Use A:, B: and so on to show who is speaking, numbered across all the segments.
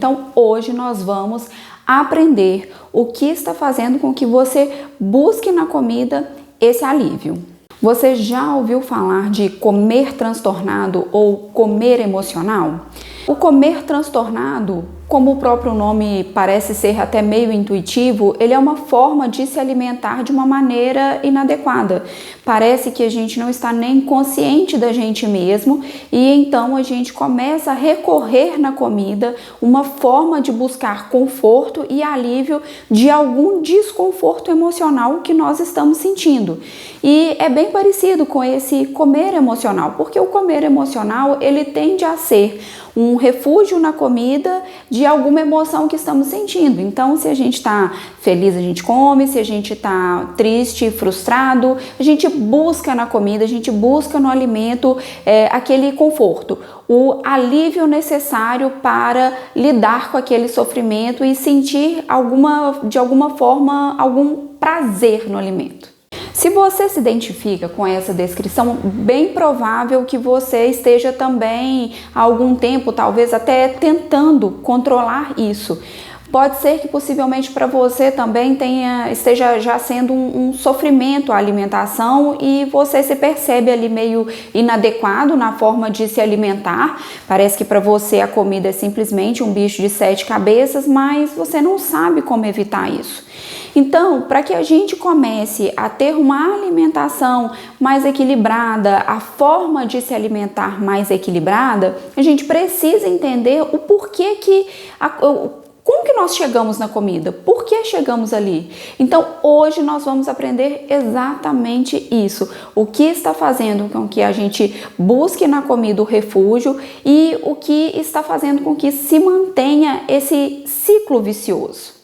A: Então, hoje nós vamos aprender o que está fazendo com que você busque na comida esse alívio. Você já ouviu falar de comer transtornado ou comer emocional? O comer transtornado, como o próprio nome parece ser até meio intuitivo, ele é uma forma de se alimentar de uma maneira inadequada. Parece que a gente não está nem consciente da gente mesmo e então a gente começa a recorrer na comida, uma forma de buscar conforto e alívio de algum desconforto emocional que nós estamos sentindo. E é bem parecido com esse comer emocional, porque o comer emocional ele tende a ser um refúgio na comida de alguma emoção que estamos sentindo. Então, se a gente está feliz, a gente come, se a gente está triste, frustrado, a gente busca na comida, a gente busca no alimento aquele conforto, o alívio necessário para lidar com aquele sofrimento e sentir de alguma forma algum prazer no alimento. Se você se identifica com essa descrição, bem provável que você esteja também há algum tempo, talvez até tentando controlar isso. Pode ser que possivelmente para você também esteja já sendo um sofrimento a alimentação e você se percebe ali meio inadequado na forma de se alimentar. Parece que para você a comida é simplesmente um bicho de 7 cabeças, mas você não sabe como evitar isso. Então, para que a gente comece a ter uma alimentação mais equilibrada, a forma de se alimentar mais equilibrada, a gente precisa entender o porquê como que nós chegamos na comida? Por que chegamos ali? Então, hoje nós vamos aprender exatamente isso. O que está fazendo com que a gente busque na comida o refúgio e o que está fazendo com que se mantenha esse ciclo vicioso.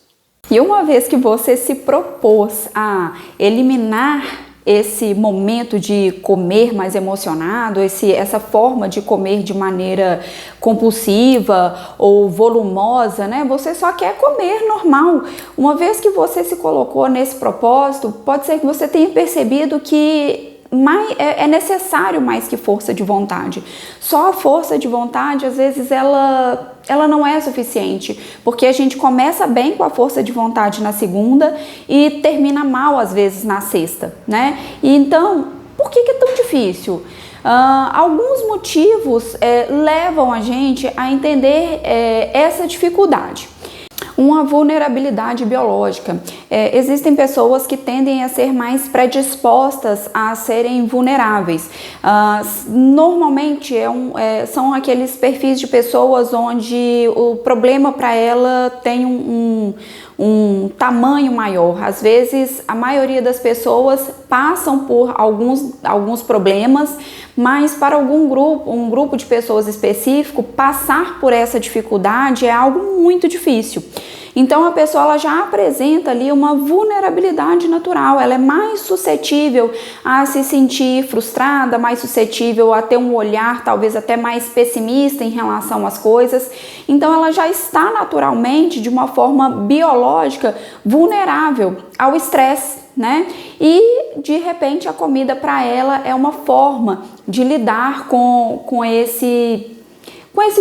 A: E uma vez que você se propôs a eliminar esse momento de comer mais emocionado, essa forma de comer de maneira compulsiva ou volumosa, né? Você só quer comer normal. Uma vez que você se colocou nesse propósito, pode ser que você tenha percebido que é necessário mais que força de vontade. Só a força de vontade, às vezes, ela não é suficiente, porque a gente começa bem com a força de vontade na segunda e termina mal, às vezes, na sexta, né? E então, por que é tão difícil? Alguns motivos levam a gente a entender essa dificuldade. Uma vulnerabilidade biológica. Existem pessoas que tendem a ser mais predispostas a serem vulneráveis. Normalmente são aqueles perfis de pessoas onde o problema para ela tem um tamanho maior. Às vezes, a maioria das pessoas passam por alguns problemas, mas para um grupo de pessoas específico, passar por essa dificuldade é algo muito difícil. Então a pessoa ela já apresenta ali uma vulnerabilidade natural, ela é mais suscetível a se sentir frustrada, mais suscetível a ter um olhar talvez até mais pessimista em relação às coisas. Então ela já está naturalmente, de uma forma biológica, vulnerável ao estresse, né? E de repente a comida para ela é uma forma de lidar com esse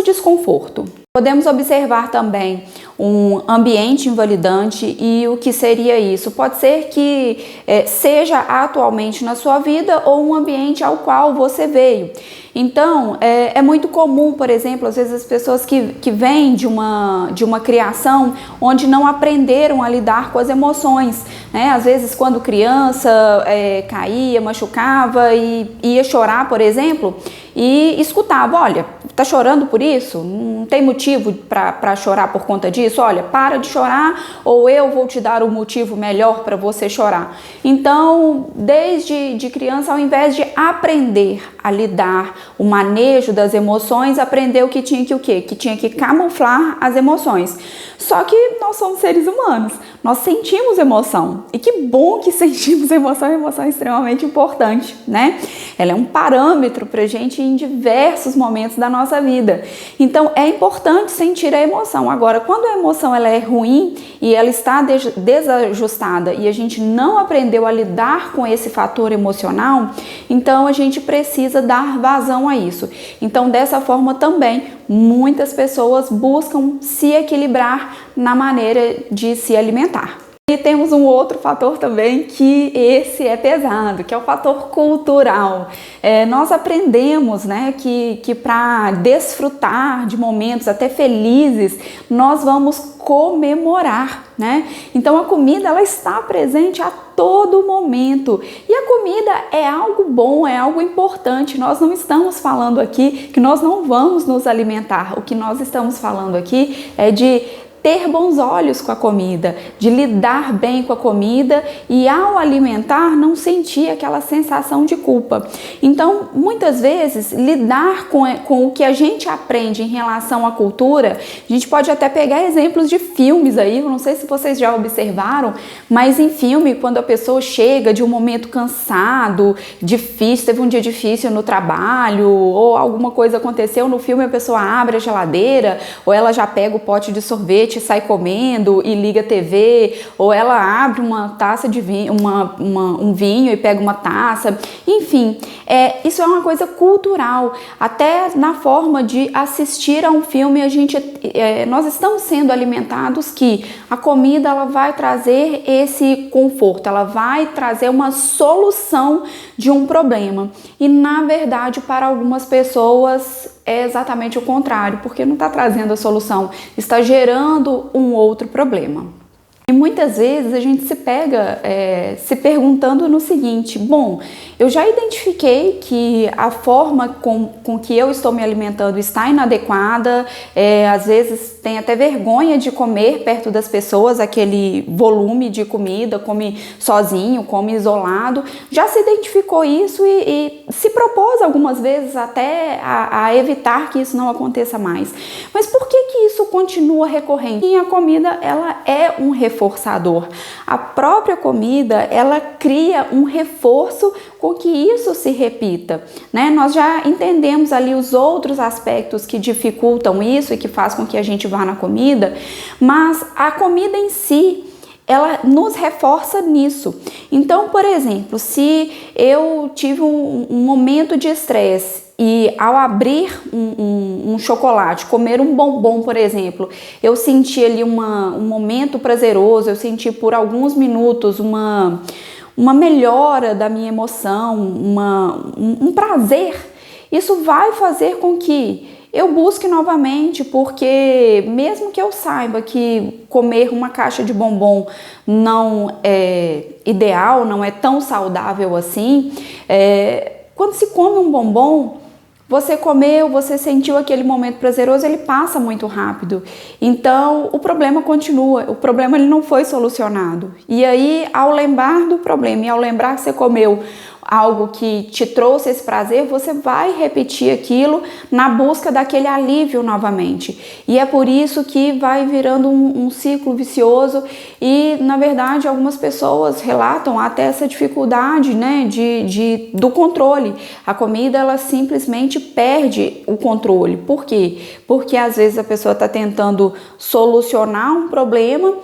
A: desconforto. Podemos observar também um ambiente invalidante e o que seria isso? Pode ser que seja atualmente na sua vida ou um ambiente ao qual você veio. Então, é muito comum, por exemplo, às vezes as pessoas que vêm de uma criação onde não aprenderam a lidar com as emoções, né? Às vezes, quando criança, caía, machucava e ia chorar, por exemplo, e escutava, olha, tá chorando por isso? Não tem motivo para chorar por conta disso? Olha, para de chorar ou eu vou te dar um motivo melhor para você chorar. Então, desde criança, ao invés de aprender a lidar, o manejo das emoções, aprendeu que tinha que o quê? Que tinha que camuflar as emoções. Só que nós somos seres humanos, nós sentimos emoção. E que bom que sentimos emoção, a emoção é extremamente importante, né? Ela é um parâmetro pra gente em diversos momentos da nossa vida. Então é importante sentir a emoção. Agora, quando a emoção ela é ruim e ela está desajustada e a gente não aprendeu a lidar com esse fator emocional, então a gente precisa dar vazão a isso. Então, dessa forma também, muitas pessoas buscam se equilibrar na maneira de se alimentar. E temos um outro fator também que esse é pesado, que é o fator cultural. Nós aprendemos, né, que para desfrutar de momentos até felizes, nós vamos comemorar, né? Então a comida ela está presente a todo momento. E a comida é algo bom, é algo importante. Nós não estamos falando aqui que nós não vamos nos alimentar. O que nós estamos falando aqui é de ter bons olhos com a comida, de lidar bem com a comida e ao alimentar não sentir aquela sensação de culpa. Então, muitas vezes, lidar com o que a gente aprende em relação à cultura, a gente pode até pegar exemplos de filmes aí, eu não sei se vocês já observaram, mas em filme, quando a pessoa chega de um momento cansado, difícil, teve um dia difícil no trabalho, ou alguma coisa aconteceu no filme, a pessoa abre a geladeira, ou ela já pega o pote de sorvete, sai comendo e liga a TV, ou ela abre uma taça de vinho, um vinho e pega uma taça, enfim, isso é uma coisa cultural. Até na forma de assistir a um filme, nós estamos sendo alimentados que a comida ela vai trazer esse conforto, ela vai trazer uma solução de um problema. E na verdade, para algumas pessoas é exatamente o contrário, porque não está trazendo a solução, está gerando um outro problema. E muitas vezes a gente se pega se perguntando no seguinte: bom, eu já identifiquei que a forma com que eu estou me alimentando está inadequada, às vezes tem até vergonha de comer perto das pessoas aquele volume de comida, come sozinho, come isolado, já se identificou isso e se propôs algumas vezes até a evitar que isso não aconteça mais. Mas por que isso continua recorrente? E a comida ela é um reforçador. A própria comida, ela cria um reforço com que isso se repita, né? Nós já entendemos ali os outros aspectos que dificultam isso e que faz com que a gente vá na comida, mas a comida em si, ela nos reforça nisso. Então, por exemplo, se eu tive um momento de estresse e ao abrir um chocolate, comer um bombom, por exemplo, eu senti ali um momento prazeroso, eu senti por alguns minutos uma melhora da minha emoção, um prazer, isso vai fazer com que eu busque novamente, porque mesmo que eu saiba que comer uma caixa de bombom não é ideal, não é tão saudável assim, quando se come um bombom, você comeu, você sentiu aquele momento prazeroso, ele passa muito rápido. Então, o problema continua, o problema ele não foi solucionado. E aí, ao lembrar do problema e ao lembrar que você comeu algo que te trouxe esse prazer, você vai repetir aquilo na busca daquele alívio novamente. E é por isso que vai virando um ciclo vicioso e, na verdade, algumas pessoas relatam até essa dificuldade, né, do controle. A comida, ela simplesmente perde o controle. Por quê? Porque às vezes a pessoa está tentando solucionar um problema,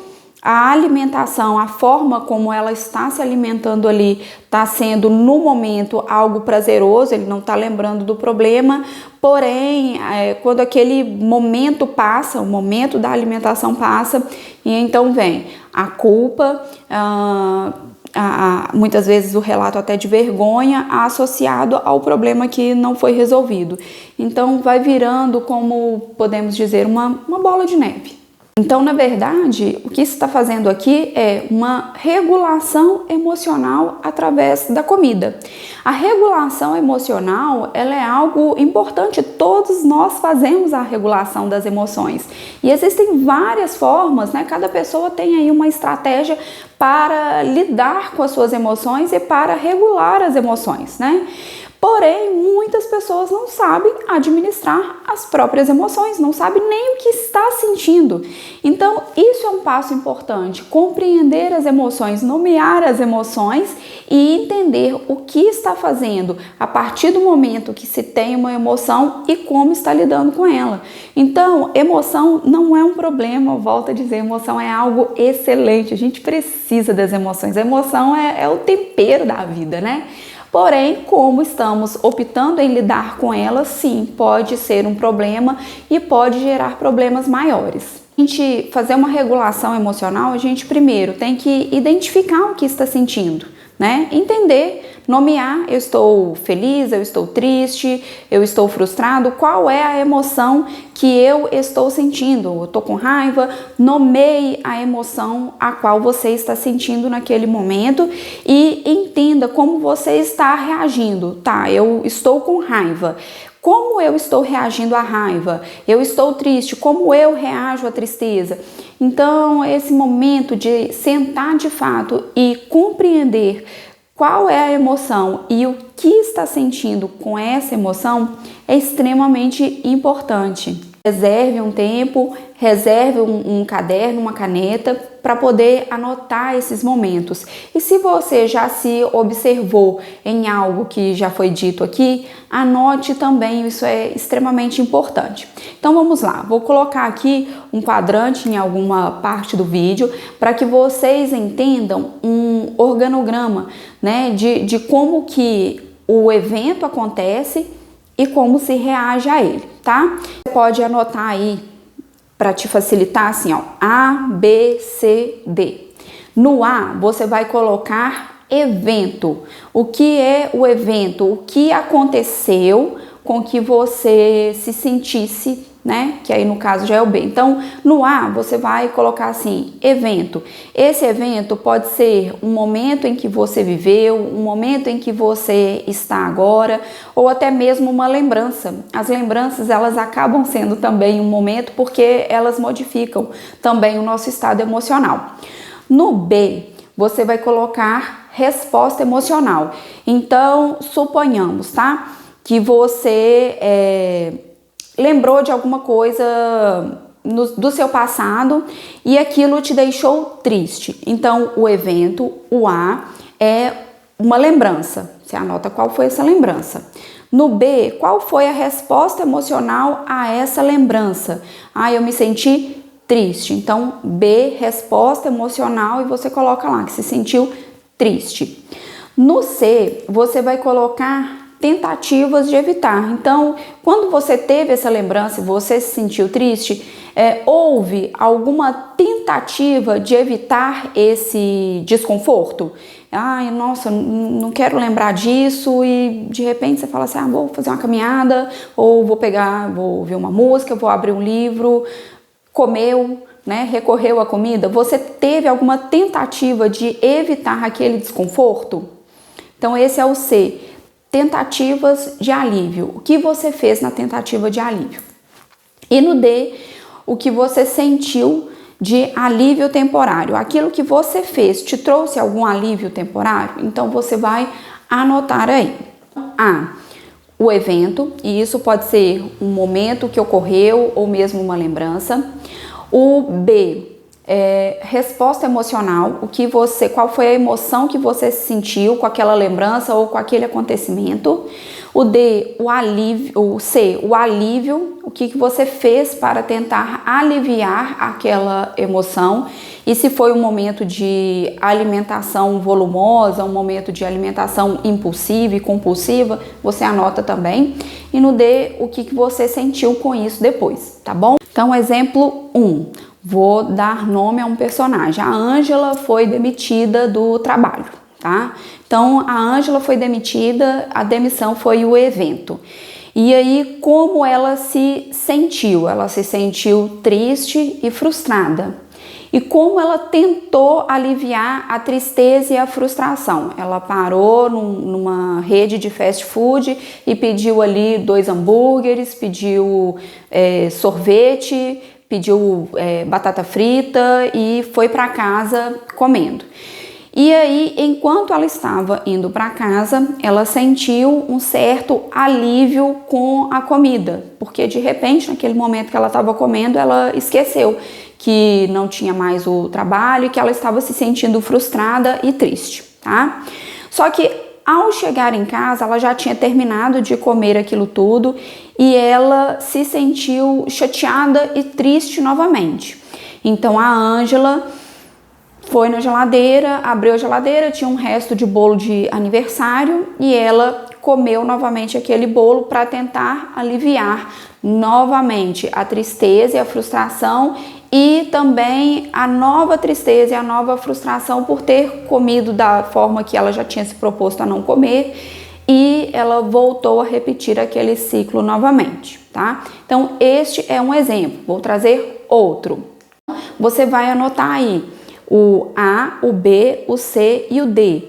A: a alimentação, a forma como ela está se alimentando ali está sendo no momento algo prazeroso, ele não está lembrando do problema, porém quando aquele momento passa, o momento da alimentação passa, e então vem a culpa, muitas vezes o relato até de vergonha associado ao problema que não foi resolvido. Então vai virando, como podemos dizer, uma bola de neve. Então, na verdade, o que isso está fazendo aqui é uma regulação emocional através da comida. A regulação emocional, ela é algo importante, todos nós fazemos a regulação das emoções. E existem várias formas, né? Cada pessoa tem aí uma estratégia para lidar com as suas emoções e para regular as emoções, né? Porém, muitas pessoas não sabem administrar as próprias emoções, não sabem nem o que está sentindo. Então, isso é um passo importante, compreender as emoções, nomear as emoções e entender o que está fazendo a partir do momento que se tem uma emoção e como está lidando com ela. Então, emoção não é um problema, eu volto a dizer, emoção é algo excelente, a gente precisa das emoções, a emoção é o tempero da vida, né? Porém, como estamos optando em lidar com elas, sim, pode ser um problema e pode gerar problemas maiores. A gente fazer uma regulação emocional, a gente primeiro tem que identificar o que está sentindo, né? Entender, nomear, eu estou feliz, eu estou triste, eu estou frustrado, qual é a emoção que eu estou sentindo? Eu estou com raiva, nomeie a emoção a qual você está sentindo naquele momento e entenda como você está reagindo. Tá, eu estou com raiva. Como eu estou reagindo à raiva? Eu estou triste, como eu reajo à tristeza? Então, esse momento de sentar de fato e compreender qual é a emoção e o que está sentindo com essa emoção é extremamente importante. Reserve um tempo, reserve um caderno, uma caneta para poder anotar esses momentos. E se você já se observou em algo que já foi dito aqui, anote também, isso é extremamente importante. Então vamos lá, vou colocar aqui um quadrante em alguma parte do vídeo para que vocês entendam um organograma, né, de como que o evento acontece e como se reage a ele, tá? Você pode anotar aí para te facilitar assim, ó, A, B, C, D. No A, você vai colocar evento. O que é o evento? O que aconteceu com que você se sentisse, né? Que aí no caso já é o B. Então, no A, você vai colocar assim, evento. Esse evento pode ser um momento em que você viveu, um momento em que você está agora, ou até mesmo uma lembrança. As lembranças, elas acabam sendo também um momento porque elas modificam também o nosso estado emocional. No B, você vai colocar resposta emocional. Então, suponhamos, tá? Que você lembrou de alguma coisa do seu passado e aquilo te deixou triste. Então, o evento, o A, é uma lembrança. Você anota qual foi essa lembrança. No B, qual foi a resposta emocional a essa lembrança? Ah, eu me senti triste. Então, B, resposta emocional, e você coloca lá que se sentiu triste. No C, você vai colocar tentativas de evitar. Então, quando você teve essa lembrança e você se sentiu triste, houve alguma tentativa de evitar esse desconforto? Ai, nossa, não quero lembrar disso, e de repente você fala assim, vou fazer uma caminhada, ou vou ouvir uma música, vou abrir um livro, comeu, né, recorreu à comida. Você teve alguma tentativa de evitar aquele desconforto? Então, esse é o C. Tentativas de alívio. O que você fez na tentativa de alívio? E no D, o que você sentiu de alívio temporário. Aquilo que você fez te trouxe algum alívio temporário? Então você vai anotar aí. A, o evento, e isso pode ser um momento que ocorreu ou mesmo uma lembrança. O B, resposta emocional, qual foi a emoção que você sentiu com aquela lembrança ou com aquele acontecimento. O D, o alívio. O C, o alívio, o que você fez para tentar aliviar aquela emoção. E se foi um momento de alimentação volumosa, um momento de alimentação impulsiva e compulsiva, você anota também. E no D, o que você sentiu com isso depois, tá bom? Então, exemplo 1. Vou dar nome a um personagem. A Ângela foi demitida do trabalho, tá? Então, a Ângela foi demitida, a demissão foi o evento. E aí, como ela se sentiu? Ela se sentiu triste e frustrada. E como ela tentou aliviar a tristeza e a frustração? Ela parou numa rede de fast food e pediu ali 2 hambúrgueres, pediu sorvete, pediu batata frita e foi para casa comendo. E aí, enquanto ela estava indo para casa, ela sentiu um certo alívio com a comida, porque de repente, naquele momento que ela estava comendo, ela esqueceu que não tinha mais o trabalho e que ela estava se sentindo frustrada e triste, tá? Só que ao chegar em casa, ela já tinha terminado de comer aquilo tudo e ela se sentiu chateada e triste novamente. Então a Ângela foi na geladeira, abriu a geladeira, tinha um resto de bolo de aniversário e ela comeu novamente aquele bolo para tentar aliviar novamente a tristeza e a frustração e também a nova tristeza e a nova frustração por ter comido da forma que ela já tinha se proposto a não comer e ela voltou a repetir aquele ciclo novamente, tá? Então este é um exemplo, vou trazer outro. Você vai anotar aí o A, o B, o C e o D.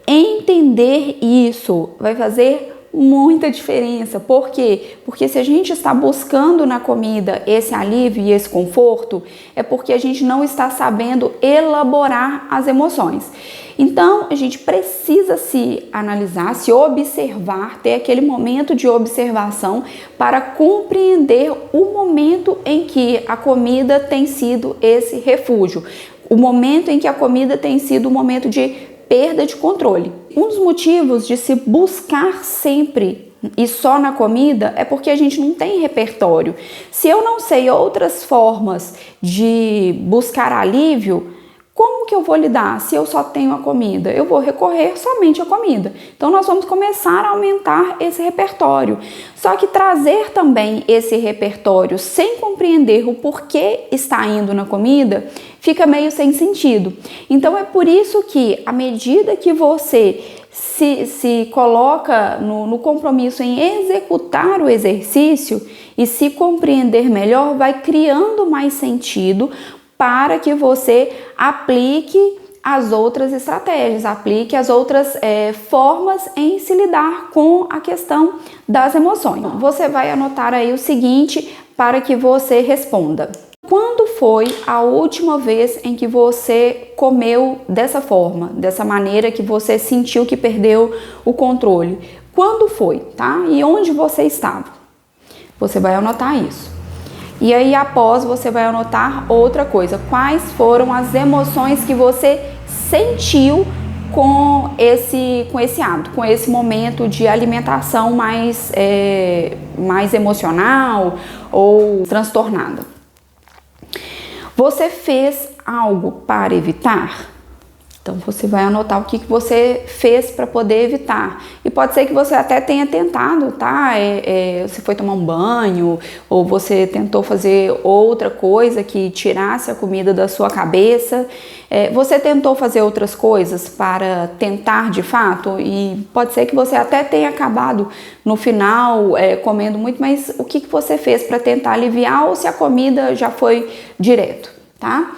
A: Entender isso vai fazer muita diferença. Por quê? Porque se a gente está buscando na comida esse alívio e esse conforto, é porque a gente não está sabendo elaborar as emoções. Então, a gente precisa se analisar, se observar, ter aquele momento de observação para compreender o momento em que a comida tem sido esse refúgio, o momento em que a comida tem sido um momento de perda de controle. Um dos motivos de se buscar sempre e só na comida é porque a gente não tem repertório. Se eu não sei outras formas de buscar alívio, como que eu vou lidar se eu só tenho a comida? Eu vou recorrer somente à comida. Então nós vamos começar a aumentar esse repertório. Só que trazer também esse repertório sem compreender o porquê está indo na comida fica meio sem sentido. Então é por isso que à medida que você se coloca no compromisso em executar o exercício e se compreender melhor, vai criando mais sentido para que você aplique as outras estratégias, aplique as outras formas em se lidar com a questão das emoções. Você vai anotar aí o seguinte para que você responda. Quando foi a última vez em que você comeu dessa forma, dessa maneira que você sentiu que perdeu o controle? Quando foi, tá? E onde você estava? Você vai anotar isso. E aí, após, você vai anotar outra coisa. Quais foram as emoções que você sentiu com esse hábito, com esse momento de alimentação mais emocional ou transtornada? Você fez algo para evitar? Então você vai anotar o que você fez para poder evitar. E pode ser que você até tenha tentado, tá? Você foi tomar um banho, ou você tentou fazer outra coisa que tirasse a comida da sua cabeça. Você tentou fazer outras coisas para tentar de fato, e pode ser que você até tenha acabado no final comendo muito, mas o que você fez para tentar aliviar, ou se a comida já foi direto, tá?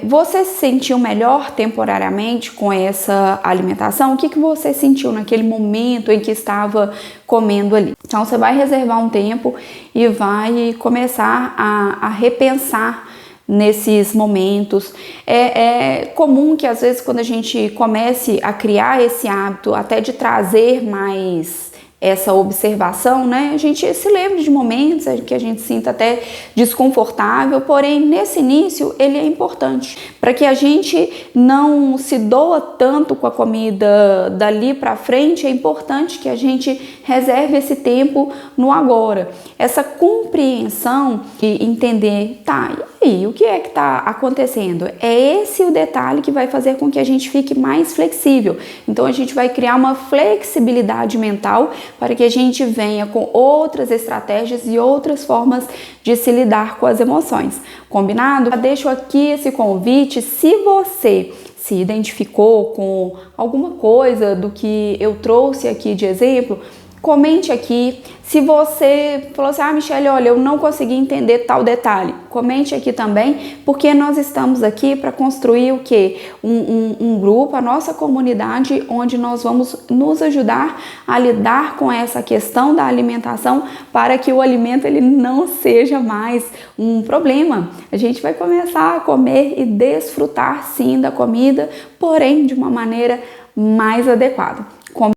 A: Você se sentiu melhor temporariamente com essa alimentação? O que você sentiu naquele momento em que estava comendo ali? Então você vai reservar um tempo e vai começar a repensar nesses momentos. É comum que às vezes quando a gente comece a criar esse hábito até de trazer mais essa observação, né? A gente se lembra de momentos que a gente sinta até desconfortável, porém nesse início ele é importante para que a gente não se doa tanto com a comida dali para frente. É importante que a gente reserve esse tempo no agora, essa compreensão e entender, tá, e aí, o que é que está acontecendo? É esse o detalhe que vai fazer com que a gente fique mais flexível. Então a gente vai criar uma flexibilidade mental para que a gente venha com outras estratégias e outras formas de se lidar com as emoções. Combinado? Eu deixo aqui esse convite. Se você se identificou com alguma coisa do que eu trouxe aqui de exemplo, Comente aqui. Se você falou assim, Michele, olha, eu não consegui entender tal detalhe, comente aqui também, porque nós estamos aqui para construir o quê? Um grupo, a nossa comunidade, onde nós vamos nos ajudar a lidar com essa questão da alimentação para que o alimento ele não seja mais um problema. A gente vai começar a comer e desfrutar sim da comida, porém de uma maneira mais adequada.